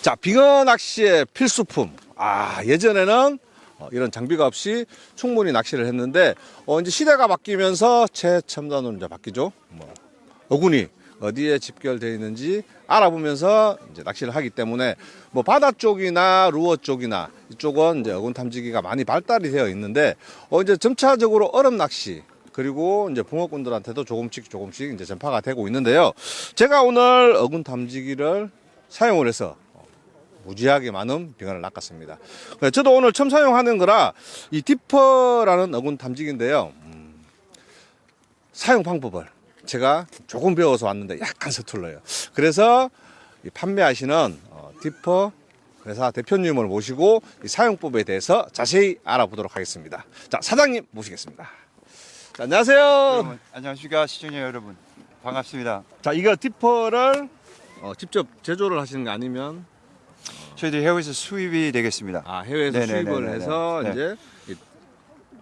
자, 빙어 낚시의 필수품. 예전에는 이런 장비가 없이 충분히 낚시를 했는데, 이제 시대가 바뀌면서 최첨단으로 이제 바뀌죠. 어군이 어디에 집결되어 있는지 알아보면서 이제 낚시를 하기 때문에 바다 쪽이나 루어 쪽이나 이쪽은 이제 어군 탐지기가 많이 발달이 되어 있는데, 이제 점차적으로 얼음 낚시 그리고 이제 붕어꾼들한테도 조금씩 이제 전파가 되고 있는데요. 제가 오늘 어군 탐지기를 사용을 해서 무지하게 많은 빙어를 낚았습니다. 저도 오늘 처음 사용하는 거라 이 디퍼라는 어군 탐지기인데요. 사용 방법을 제가 조금 배워서 왔는데 약간 서툴러요. 그래서 판매하시는 디퍼 회사 대표님을 모시고 이 사용법에 대해서 자세히 알아보도록 하겠습니다. 자, 사장님 모시겠습니다. 자, 안녕하세요. 여러분, 안녕하십니까 시청자 여러분, 반갑습니다. 자, 이거 디퍼를 직접 제조를 하시는 거 아니면 저희들이 해외에서 수입이 되겠습니다. 해외에서 네네네네네. 수입을 해서 네. 이제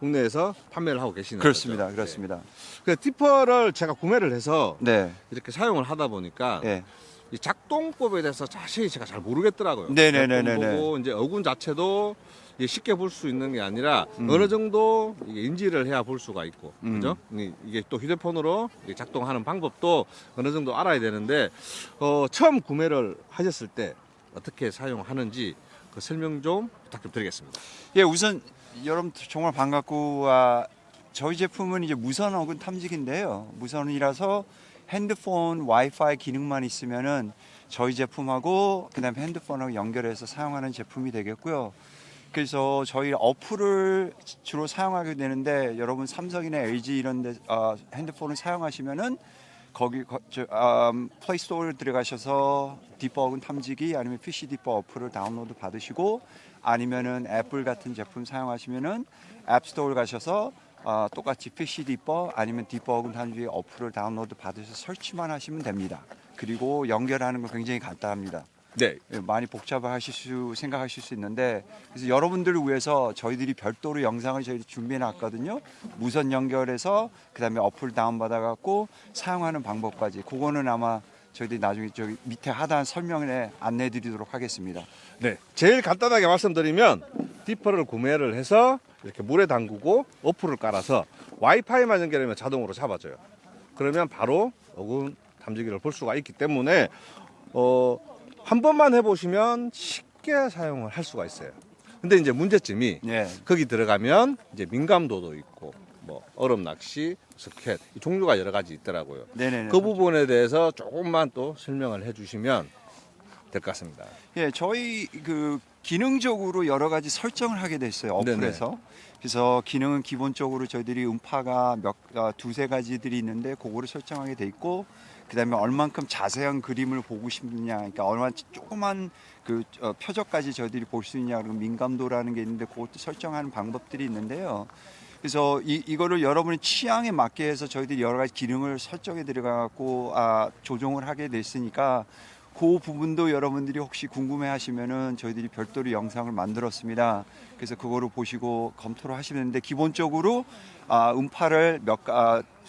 국내에서 판매를 하고 계시는 그렇습니다. 거죠? 그렇습니다. 그 디퍼를 제가 구매를 해서 네. 이렇게 사용을 하다 보니까 네. 이 작동법에 대해서 자세히 제가 잘 모르겠더라고요. 네네네네네. 보고 이제 어군 자체도 이게 쉽게 볼 수 있는 게 아니라 어느 정도 이게 인지를 해야 볼 수가 있고, 그죠? 이게 또 휴대폰으로 작동하는 방법도 어느 정도 알아야 되는데, 처음 구매를 하셨을 때 어떻게 사용하는지 그 설명 좀 부탁 좀 드리겠습니다. 예, 우선 여러분 정말 반갑고, 저희 제품은 이제 무선 어군 탐지기인데요. 무선이라서 핸드폰 와이파이 기능만 있으면은 저희 제품하고 그다음에 핸드폰하고 연결해서 사용하는 제품이 되겠고요. 그래서 저희 어플을 주로 사용하게 되는데, 여러분 삼성이나 LG 이런 데 핸드폰을 사용하시면은 플레이스토어에 들어가셔서 디퍼 어군 탐지기 아니면 PC 디퍼 어플을 다운로드 받으시고, 아니면은 애플 같은 제품 사용하시면은 앱스토어에 가셔서 똑같이 PC 디퍼 아니면 디퍼 어군 탐지기 어플을 다운로드 받으셔서 설치만 하시면 됩니다. 그리고 연결하는 건 굉장히 간단합니다. 네. 많이 생각하실 수 있는데, 그래서 여러분들을 위해서 저희들이 별도로 영상을 저희들이 준비해 놨거든요. 무선 연결해서 그다음에 어플 다운받아 갖고 사용하는 방법까지, 그거는 아마 저희들이 나중에 저기 밑에 하단 설명에 안내해 드리도록 하겠습니다. 네. 제일 간단하게 말씀드리면 디퍼를 구매를 해서 이렇게 물에 담그고 어플을 깔아서 와이파이만 연결하면 자동으로 잡아줘요. 그러면 바로 어군 탐지기를 볼 수가 있기 때문에 한 번만 해보시면 쉽게 사용을 할 수가 있어요. 근데 이제 문제점이 네. 거기 들어가면 이제 민감도도 있고 얼음 낚시, 스캣 종류가 여러 가지 있더라고요. 네네네. 그 부분에 대해서 조금만 또 설명을 해주시면 될 것 같습니다. 예, 저희 그 기능적으로 여러 가지 설정을 하게 됐어요, 어플에서. 그래서 기능은 기본적으로 저희들이 음파가 두세 가지들이 있는데 그거를 설정하게 돼 있고, 그다음에 얼만큼 자세한 그림을 보고 싶느냐, 그러니까 얼마나 조그만 그 표적까지 저희들이 볼 수 있냐, 그리고 민감도라는 게 있는데 그것도 설정하는 방법들이 있는데요. 그래서 이거를 여러분의 취향에 맞게 해서 저희들이 여러 가지 기능을 설정해 들어가고 조정을 하게 됐으니까, 그 부분도 여러분들이 혹시 궁금해 하시면은 저희들이 별도로 영상을 만들었습니다. 그래서 그거를 보시고 검토를 하시면 되는데, 기본적으로 음파를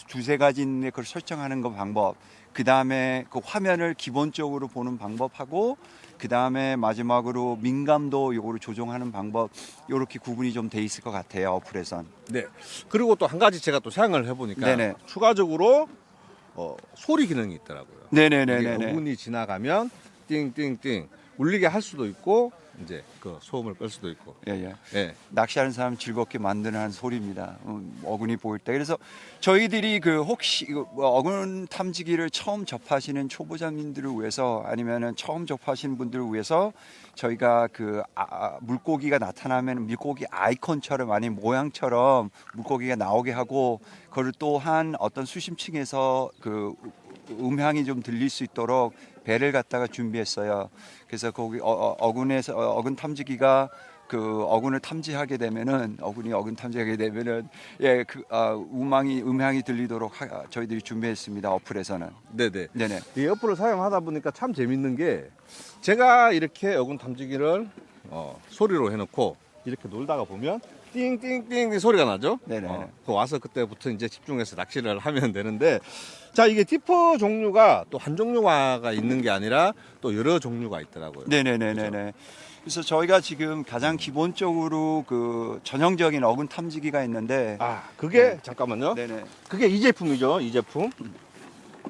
두세 가지 있는데 그걸 설정하는 거 방법, 그 다음에 그 화면을 기본적으로 보는 방법하고, 그 다음에 마지막으로 민감도 요거를 조정하는 방법, 요렇게 구분이 좀 돼 있을 것 같아요, 어플에선. 네. 그리고 또 한 가지 제가 또 사용을 해보니까 네네. 추가적으로 소리 기능이 있더라고요. 네네네네. 어군이 지나가면 띵띵띵 울리게 할 수도 있고, 이제 그 소음을 끌 수도 있고. 예. 예. 낚시하는 사람 즐겁게 만드는 소리입니다. 어군이 보일 때. 그래서 저희들이 혹시 어군 탐지기를 처음 접하시는 초보자님들을 위해서, 아니면은 처음 접하시는 분들을 위해서 저희가 물고기가 나타나면 물고기 아이콘처럼 아니면 모양처럼 물고기가 나오게 하고, 그걸 또한 어떤 수심층에서 음향이 좀 들릴 수 있도록 배를 갖다가 준비했어요. 그래서 거기 어군 탐지기가 어군을 탐지하게 되면은, 음향이 들리도록 저희들이 준비했습니다, 어플에서는. 네네. 네네. 이 어플을 사용하다 보니까 참 재밌는 게, 제가 이렇게 어군 탐지기를 소리로 해놓고 이렇게 놀다가 보면 띵띵띵 소리가 나죠. 네네. 그 와서 그때부터 이제 집중해서 낚시를 하면 되는데, 자 이게 디퍼 종류가 또 한 종류가 있는 게 아니라 또 여러 종류가 있더라고요. 네네네네네. 그래서 저희가 지금 가장 기본적으로 그 전형적인 어군 탐지기가 있는데, 아 그게 잠깐만요. 네네. 그게 이 제품이죠. 이 제품.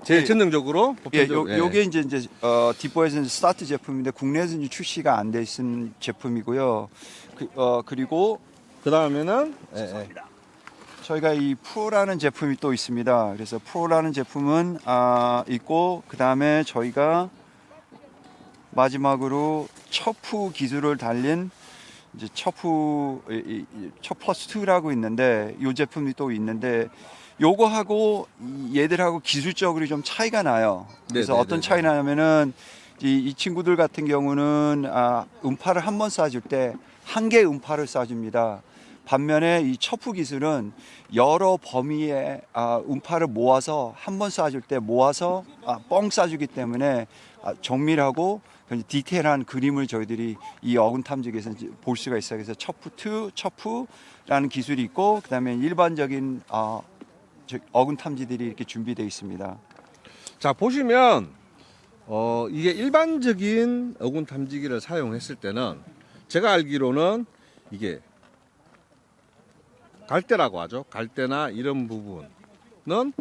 제일 예. 전형적으로 예, 보편적으로. 요게 이제 디포에서 스타트 제품인데 국내에서 이제 출시가 안 돼 있는 제품이고요. 그리고 그 다음에는 예. 저희가 이 프로라는 제품이 또 있습니다. 그래서 프로라는 제품은 있고, 그 다음에 저희가 마지막으로 첩프 기술을 달린 이제 첩프 플러스 2라고 있는데, 이 제품이 또 있는데, 요거하고 얘들하고 기술적으로 좀 차이가 나요. 그래서 네네네네. 어떤 차이 나냐면은 이 친구들 같은 경우는 음파를 한 번 쏴줄 때 한 개 음파를 쏴줍니다. 반면에 이 첩프 기술은 여러 범위의 음파를 모아서 한 번 쏴줄 때 모아서 뻥 쏴주기 때문에 정밀하고 디테일한 그림을 저희들이 이 어군 탐지기에서 볼 수가 있어요. 그래서 첩프라는 기술이 있고, 그다음에 일반적인 어군 탐지들이 이렇게 준비되어 있습니다. 자 보시면 이게 일반적인 어군 탐지기를 사용했을 때는 제가 알기로는 이게 갈대라고 하죠. 갈대나 이런 부분은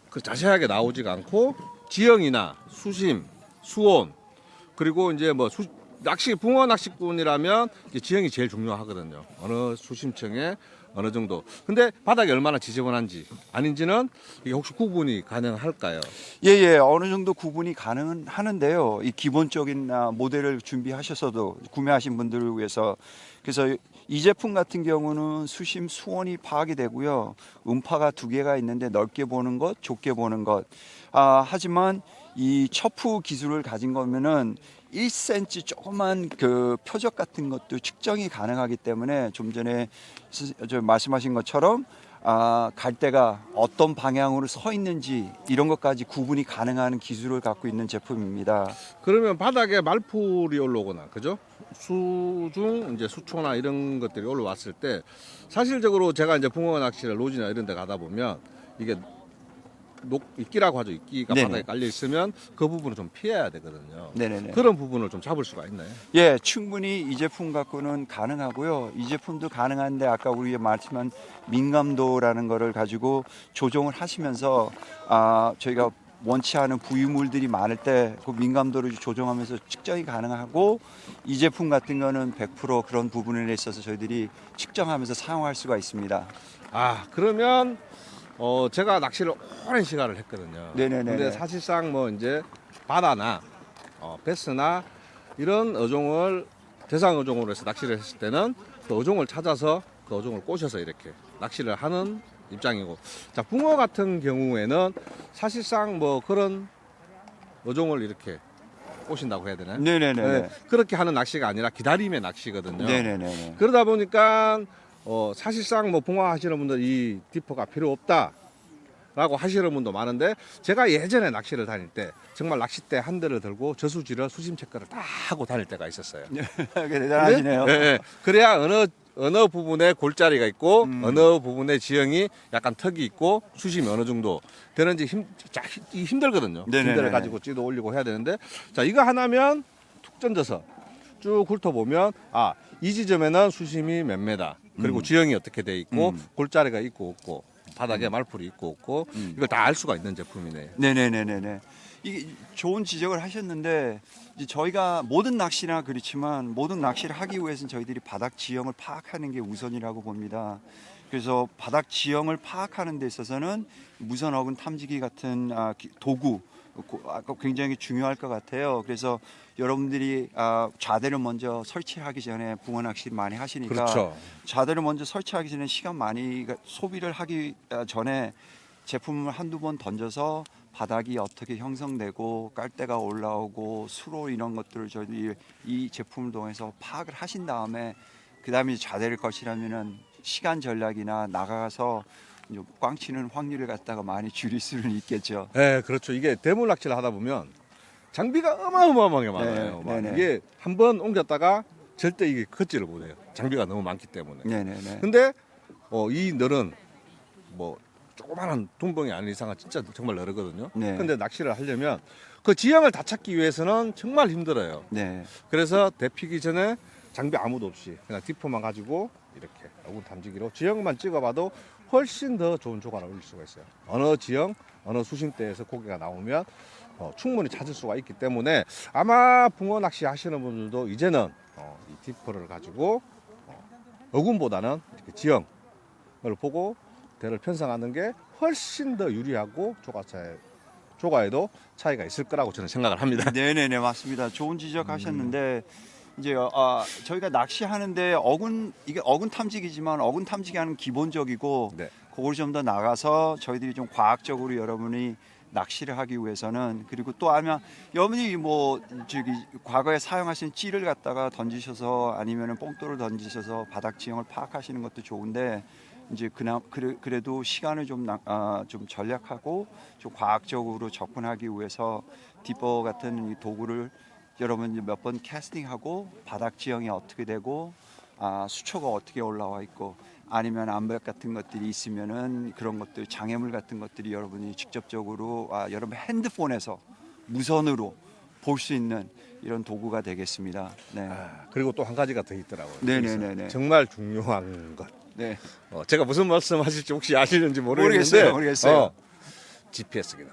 그 자세하게 나오지가 않고 지형이나 수심, 수온 그리고 이제 뭐 붕어 낚시꾼이라면 이제 지형이 제일 중요하거든요. 어느 수심층에 어느 정도. 근데 바닥이 얼마나 지저분한지 아닌지는 이게 혹시 구분이 가능할까요? 예, 어느 정도 구분이 가능은 하는데요. 이 기본적인 모델을 준비하셔서도 구매하신 분들을 위해서. 그래서 이 제품 같은 경우는 수심, 수온이 파악이 되고요. 음파가 두 개가 있는데 넓게 보는 것, 좁게 보는 것. 하지만 이 첩프 기술을 가진 거면은 1cm 조그만 그 표적 같은 것도 측정이 가능하기 때문에 좀 전에 말씀하신 것처럼 갈대가 어떤 방향으로 서 있는지 이런 것까지 구분이 가능한 기술을 갖고 있는 제품입니다. 그러면 바닥에 말풀이 올라오거나 그죠? 수중 이제 수초나 이런 것들이 올라왔을 때 사실적으로 제가 이제 붕어 낚시를 로지나 이런 데 가다 보면 이게 이끼라고 하죠. 이끼가 네네. 바닥에 깔려 있으면 그 부분을 좀 피해야 되거든요. 네네네. 그런 부분을 좀 잡을 수가 있나요? 예, 충분히 이 제품 갖고는 가능하고요. 이 제품도 가능한데 아까 우리가 말씀한 민감도라는 거를 가지고 조정을 하시면서 저희가 원치 않은 부유물들이 많을 때 그 민감도를 조정하면서 측정이 가능하고, 이 제품 같은 거는 100% 그런 부분에 있어서 저희들이 측정하면서 사용할 수가 있습니다. 그러면 제가 낚시를 오랜 시간을 했거든요. 네네네네. 근데 사실상 뭐 이제 바다나 베스나 이런 어종을 대상 어종으로 해서 낚시를 했을 때는 그 어종을 찾아서 그 어종을 꼬셔서 이렇게 낚시를 하는 입장이고, 자 붕어 같은 경우에는 사실상 뭐 그런 어종을 이렇게 꼬신다고 해야 되나요? 네네네. 네, 그렇게 하는 낚시가 아니라 기다림의 낚시거든요. 네네네. 그러다 보니까 사실상 뭐 붕어 하시는 분들 이 디퍼가 필요 없다라고 하시는 분도 많은데, 제가 예전에 낚시를 다닐 때 정말 낚싯대 한 대를 들고 저수지를 수심 체크를 다 하고 다닐 때가 있었어요. 대단하시네요. 네? 그래야 어느 부분에 골자리가 있고 어느 부분에 지형이 약간 턱이 있고 수심이 어느 정도 되는지 힘들거든요. 네네네. 힘들어 가지고 찌도 올리고 해야 되는데, 자 이거 하나면 툭 던져서 쭉 훑어보면 이 지점에는 수심이 몇 메다, 그리고 지형이 어떻게 돼 있고 골자리가 있고 없고 바닥에 말풀이 있고 없고 이걸 다 알 수가 있는 제품이네요. 네네네네네. 이게 좋은 지적을 하셨는데, 이제 저희가 모든 낚시나 그렇지만 모든 낚시를 하기 위해서는 저희들이 바닥 지형을 파악하는 게 우선이라고 봅니다. 그래서 바닥 지형을 파악하는 데 있어서는 무선 어군 탐지기 같은 도구 굉장히 중요할 것 같아요. 그래서 여러분들이 좌대를 먼저 설치하기 전에 붕어 낚시를 많이 하시니까, 그렇죠. 좌대를 먼저 설치하기 전에 시간 많이 소비를 하기 전에 제품을 한두 번 던져서 바닥이 어떻게 형성되고 깔대가 올라오고 수로 이런 것들을 저희들이 이 제품을 통해서 파악을 하신 다음에 그다음에 좌대를 거시려면은 시간 전략이나 나가서 꽝치는 확률을 갖다가 많이 줄일 수는 있겠죠. 네, 그렇죠. 이게 대물 낚시를 하다 보면 장비가 어마어마하게 많아요. 네네. 이게 한번 옮겼다가 절대 이게 걷지를 못해요. 장비가 너무 많기 때문에. 네네네. 근데 이 널은 뭐 조그마한 둥벙이 아닌 이상은 진짜 정말 넓거든요. 네. 근데 낚시를 하려면 그 지형을 다 찾기 위해서는 정말 힘들어요. 네. 그래서 대피기 전에 장비 아무도 없이 그냥 디포만 가지고 이렇게 어군 탐지기로 지형만 찍어봐도 훨씬 더 좋은 조과를 올릴 수가 있어요. 어느 지형, 어느 수심대에서 고기가 나오면 충분히 찾을 수가 있기 때문에 아마 붕어 낚시 하시는 분들도 이제는 이 디포를 가지고 어군보다는 이렇게 지형을 보고 대를 편성하는 게 훨씬 더 유리하고 조과에도 차이가 있을 거라고 저는 생각을 합니다. 네네네 맞습니다. 좋은 지적하셨는데 이제 저희가 낚시하는데 이게 어군 탐지기지만 어군 탐지기하는 기본적이고 네. 그걸 좀 더 나가서 저희들이 좀 과학적으로 여러분이 낚시를 하기 위해서는 그리고 또 아니면 여러분이 뭐 저기 과거에 사용하신 찌를 갖다가 던지셔서 아니면은 뽕돌을 던지셔서 바닥 지형을 파악하시는 것도 좋은데 이제 그래도 시간을 좀 전략하고 좀 과학적으로 접근하기 위해서 디퍼 같은 이 도구를 여러분 몇 번 캐스팅하고 바닥 지형이 어떻게 되고 수초가 어떻게 올라와 있고 아니면 암벽 같은 것들이 있으면은 그런 것들 장애물 같은 것들이 여러분이 직접적으로 여러분 핸드폰에서 무선으로 볼 수 있는 이런 도구가 되겠습니다. 네. 그리고 또 한 가지가 더 있더라고요. 네네네네. 정말 중요한 것. 네. 제가 무슨 말씀하실지 혹시 아시는지 모르겠는데 모르겠어요. GPS 기능.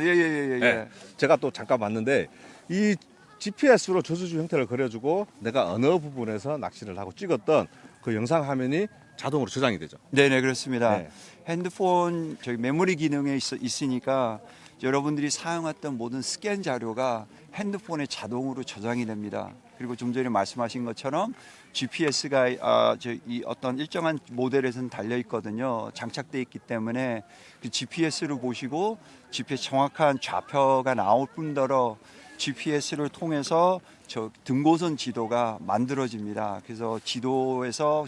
예예예예. 제가 또 잠깐 봤는데 이 GPS로 저수지 형태를 그려주고 내가 어느 부분에서 낚시를 하고 찍었던 그 영상 화면이 자동으로 저장이 되죠. 네네 그렇습니다. 네. 핸드폰 저기 메모리 기능에 있으니까 여러분들이 사용했던 모든 스캔 자료가 핸드폰에 자동으로 저장이 됩니다. 그리고 좀 전에 말씀하신 것처럼 GPS가 이 어떤 일정한 모델에서는 달려 있거든요. 장착돼 있기 때문에 그 GPS를 보시고 GPS 정확한 좌표가 나올 뿐더러 GPS를 통해서 저 등고선 지도가 만들어집니다. 그래서 지도에서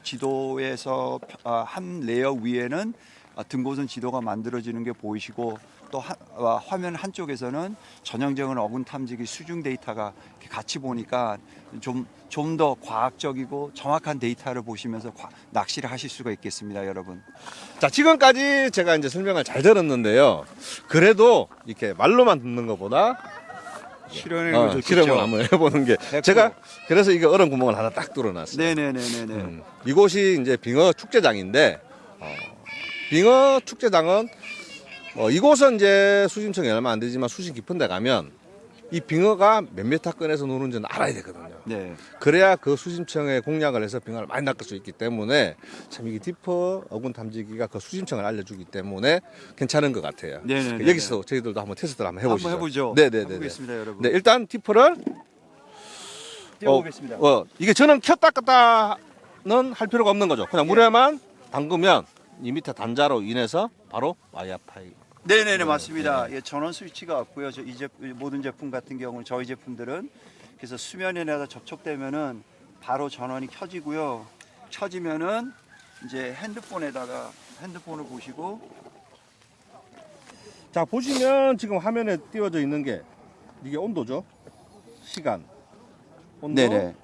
한 레이어 위에는 등고선 지도가 만들어지는 게 보이시고 또 화면 한쪽에서는 전형적인 어군 탐지기 수중 데이터가 같이 보니까 좀 더 과학적이고 정확한 데이터를 보시면서 낚시를 하실 수가 있겠습니다, 여러분. 자, 지금까지 제가 이제 설명을 잘 들었는데요. 그래도 이렇게 말로만 듣는 것보다 실험을 한번 해보는 게 제가 그래서 이게 얼음 구멍을 하나 딱 뚫어놨어요. 네네네네네. 이곳이 이제 빙어 축제장인데 빙어 축제장은 이곳은 이제 수심층이 얼마 안 되지만 수심 깊은 데 가면 이 빙어가 몇 미터권에서 노는지는 알아야 되거든요. 네. 그래야 그 수심층에 공략을 해서 빙어를 많이 낚을 수 있기 때문에 참 이게 디퍼 어군 탐지기가 그 수심층을 알려주기 때문에 괜찮은 것 같아요. 네네네. 여기서 저희들도 한번 테스트를 한번 해보시죠. 한번 해보죠. 네네네. 해보겠습니다, 여러분. 네, 일단 디퍼를 띄워보겠습니다. 이게 저는 켰다 껐다는 할 필요가 없는 거죠. 그냥 물에만 담그면 이 밑에 단자로 인해서 바로 와이파이. 네네네 맞습니다. 예, 전원 스위치가 없고요. 모든 제품 같은 경우는 저희 제품들은 그래서 수면에다 접촉되면은 바로 전원이 켜지고요. 켜지면은 이제 핸드폰을 보시고 자, 보시면 지금 화면에 띄워져 있는 게 이게 온도죠. 시간. 온도. 네네.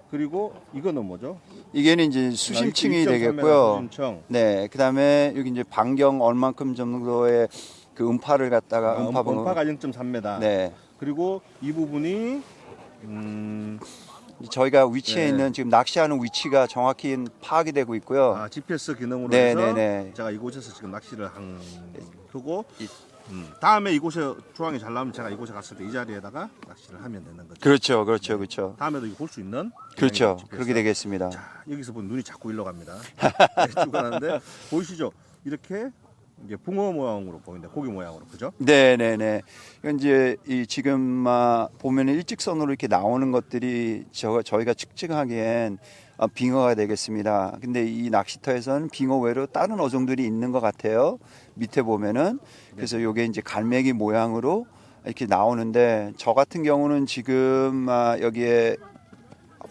그리고 이거는 뭐죠? 이게는 이제 수심층이 2.3m 되겠고요. 수심층. 네, 그다음에 여기 이제 반경 얼만큼 정도의 그 음파를 갖다가 음파가 0.3m. 네. 그리고 이 부분이 저희가 위치해 네. 있는 지금 낚시하는 위치가 정확히 파악이 되고 있고요. GPS 기능으로 네, 해서 네, 네. 제가 이곳에서 지금 낚시를 한 거고 다음에 이곳에 조항이 잘 나오면 제가 이곳에 갔을 때 이 자리에다가 낚시를 하면 되는 거죠. 그렇죠. 다음에도 이거 볼 수 있는 그렇죠. GPS. 그렇게 되겠습니다. 자, 여기서 보면 눈이 자꾸 일로 갑니다. 네, 쭉 가는데 보이시죠? 이렇게 이제 붕어 모양으로 보이는데 고기 모양으로 그죠? 네네네. 이건 이제 지금 보면 일직선으로 이렇게 나오는 것들이 저희가 측정하기엔 빙어가 되겠습니다. 근데 이 낚시터에서는 빙어 외로 다른 어종들이 있는 것 같아요. 밑에 보면은 그래서 요게 이제 갈매기 모양으로 이렇게 나오는데 저 같은 경우는 지금 여기에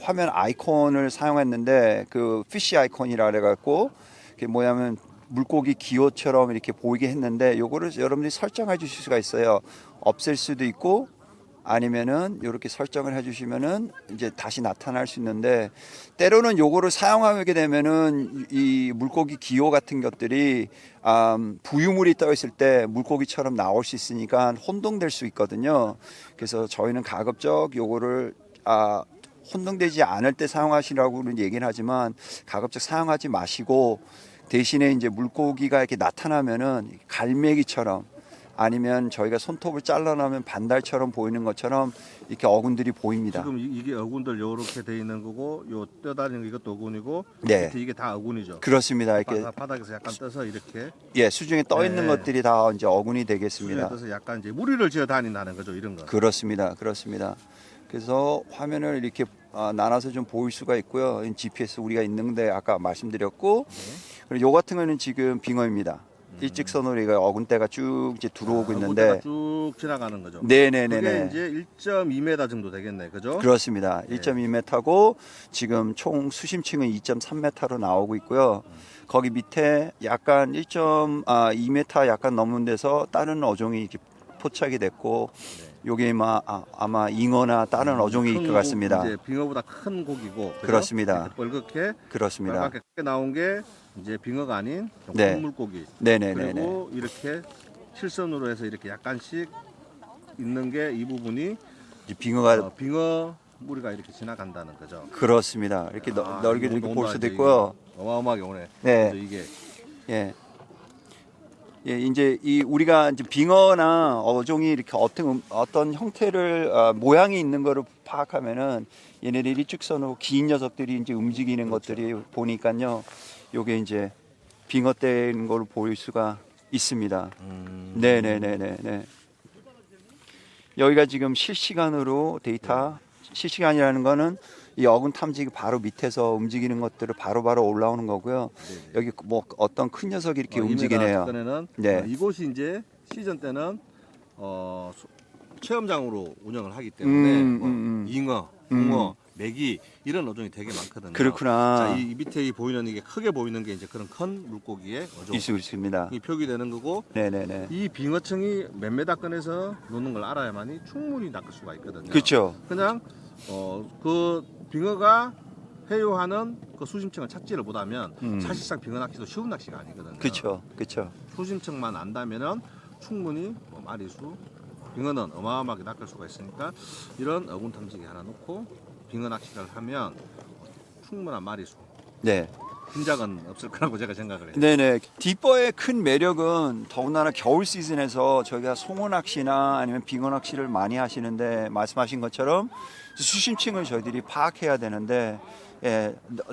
화면 아이콘을 사용했는데 그 피쉬 아이콘이라 그래갖고 그게 뭐냐면 물고기 기호처럼 이렇게 보이게 했는데 요거를 여러분들이 설정해 주실 수가 있어요. 없앨 수도 있고 아니면은 이렇게 설정을 해주시면은 이제 다시 나타날 수 있는데, 때로는 요거를 사용하게 되면은 이 물고기 기호 같은 것들이 부유물이 떠 있을 때 물고기처럼 나올 수 있으니까 혼동될 수 있거든요. 그래서 저희는 가급적 요거를 혼동되지 않을 때 사용하시라고는 얘기는 하지만 가급적 사용하지 마시고, 대신에 이제 물고기가 이렇게 나타나면은 갈매기처럼, 아니면 저희가 손톱을 잘라놓으면 반달처럼 보이는 것처럼 이렇게 어군들이 보입니다. 지금 이게 어군들 요렇게 돼 있는 거고, 요 떠다니는 이것도 어군이고, 네. 밑에 이게 다 어군이죠. 그렇습니다. 이렇게 바닥에서 약간 떠서 이렇게 수중에 떠 있는 네. 것들이 다 이제 어군이 수중에 되겠습니다. 떠서 약간 이제 무리를 지어 다닌다는 거죠, 이런 거. 그렇습니다. 그렇습니다. 그래서 화면을 이렇게 나눠서 좀 보일 수가 있고요. GPS 우리가 있는데 아까 말씀드렸고, 그리고 요 같은 거는 지금 빙어입니다. 일직선으로 이거 어군대가 쭉 이제 들어오고 있는데, 어군대가 쭉 지나가는 거죠. 네네네네. 그게 이제 1.2m 정도 되겠네, 그죠? 그렇습니다. 1.2m고 지금 총 수심층은 2.3m로 나오고 있고요. 거기 밑에 약간 1.2m 약간 넘는 데서 다른 어종이 이렇게 포착이 됐고, 요게 아마 잉어나 다른 어종일 것 같습니다. 이제 빙어보다 큰 고기고, 그죠? 그렇습니다. 뻘겋게 그렇습니다. 빨갛게 나온 게 이제 빙어가 아닌 네. 큰 물고기. 네네네네. 그리고 이렇게 실선으로 해서 이렇게 약간씩 있는 게 이 부분이 이제 빙어가 빙어 무리가 이렇게 지나간다는 거죠. 그렇습니다. 이렇게 넓게 이거 이렇게 볼 온다, 수도 이제 있고요. 이거 어마어마하게 오네. 네. 그래서 이게 예. 예, 이제 이 우리가 이제 빙어나 어종이 이렇게 어떤 형태를 모양이 있는 거를 파악하면은 얘네들이 일직선으로 긴 녀석들이 이제 움직이는 것들이 보니까요. 요게 이제 빙어 떼인 걸 볼 수가 있습니다. 네네네네. 여기가 지금 실시간으로 데이터, 실시간이라는 거는 이 어군 탐지기 바로 밑에서 움직이는 것들을 바로바로 올라오는 거고요. 네네. 여기 뭐 어떤 큰 녀석이 이렇게 움직이네요. 전에는 네. 이곳이 이제 시즌 때는 체험장으로 운영을 하기 때문에 잉어, 붕어, 메기 이런 어종이 되게 많거든요. 그렇구나. 자, 이 밑에 이 보이는 이게 크게 보이는 게 이제 그런 큰 물고기의 어종. 있습니다. 이 표기되는 거고, 네네네. 이 빙어층이 몇 메다권에서 노는 걸 알아야만이 충분히 낚을 수가 있거든요. 그렇죠. 그냥 그 빙어가 회유하는 그 수심층을 찾지를 못하면 사실상 빙어 낚시도 쉬운 낚시가 아니거든요. 그렇죠. 그렇죠. 수심층만 안다면은 충분히 마리수 빙어는 어마어마하게 낚을 수가 있으니까 이런 어군 탐지기 하나 놓고 빙어 낚시를 하면 충분한 마리수. 네. 흰작은 없을 거라고 제가 생각을 해요. 네네. 딥버의 큰 매력은 더군다나 겨울 시즌에서 저희가 송어 낚시나 아니면 빙어 낚시를 많이 하시는데, 말씀하신 것처럼 수심층을 저희들이 파악해야 되는데,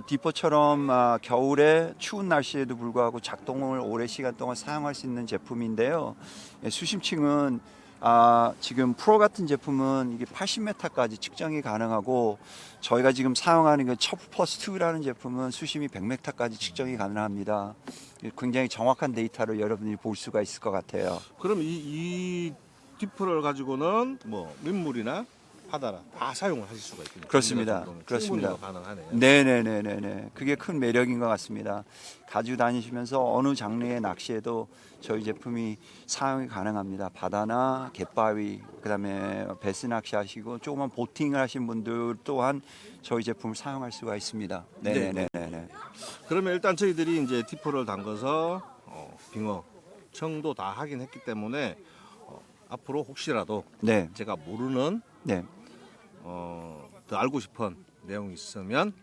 딥버처럼 겨울에 추운 날씨에도 불구하고 작동을 오랜 시간 동안 사용할 수 있는 제품인데요. 수심층은 지금 프로 같은 제품은 이게 80m까지 측정이 가능하고, 저희가 지금 사용하는 그 첩퍼스2라는 제품은 수심이 100m까지 측정이 가능합니다. 굉장히 정확한 데이터를 여러분들이 볼 수가 있을 것 같아요. 그럼 이 디프를 가지고는 뭐 민물이나 바다나 다 사용을 하실 수가 있군요. 그렇습니다. 그렇습니다. 충분히 가능하네요. 네네네네네. 그게 큰 매력인 것 같습니다. 가지고 다니시면서 어느 장르의 낚시에도 저희 제품이 사용이 가능합니다. 바다나 갯바위, 그다음에 배스 낚시 하시고 조그만 보팅을 하신 분들 또한 저희 제품을 사용할 수가 있습니다. 네네네네. 그러면 일단 저희들이 이제 디프를 담궈서 빙어 청도 다 하긴 했기 때문에 앞으로 혹시라도 네. 제가 모르는 네. 더 알고 싶은 내용이 있으면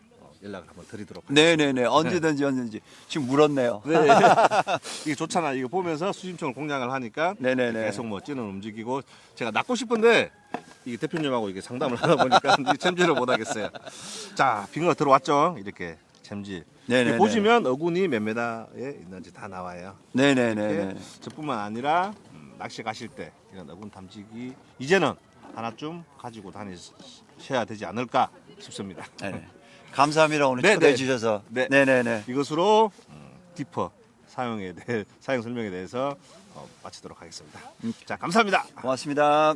연락을 한번 드리도록 하겠습니다. 네네네. 언제든지 지금 물었네요. 네. 이게 좋잖아. 이거 보면서 수심층을 공략을 하니까 네네네. 계속 뭐 찌는 움직이고 제가 낚고 싶은데 이 대표님하고 이게 상담을 하다 보니까 잼질을 못 하겠어요. 자, 빙어 들어왔죠. 이렇게 잼질. 네네네. 보시면 어군이 몇 메다에 있는지 다 나와요. 네네네. 저뿐만 아니라 낚시 가실 때 이런 어군 탐지기 이제는 하나쯤 가지고 다니셔야 되지 않을까 싶습니다. 네. 감사합니다. 오늘 네, 초대해 네. 주셔서. 네. 네네네. 이것으로 디퍼 사용 설명에 대해서 마치도록 하겠습니다. 자, 감사합니다. 고맙습니다.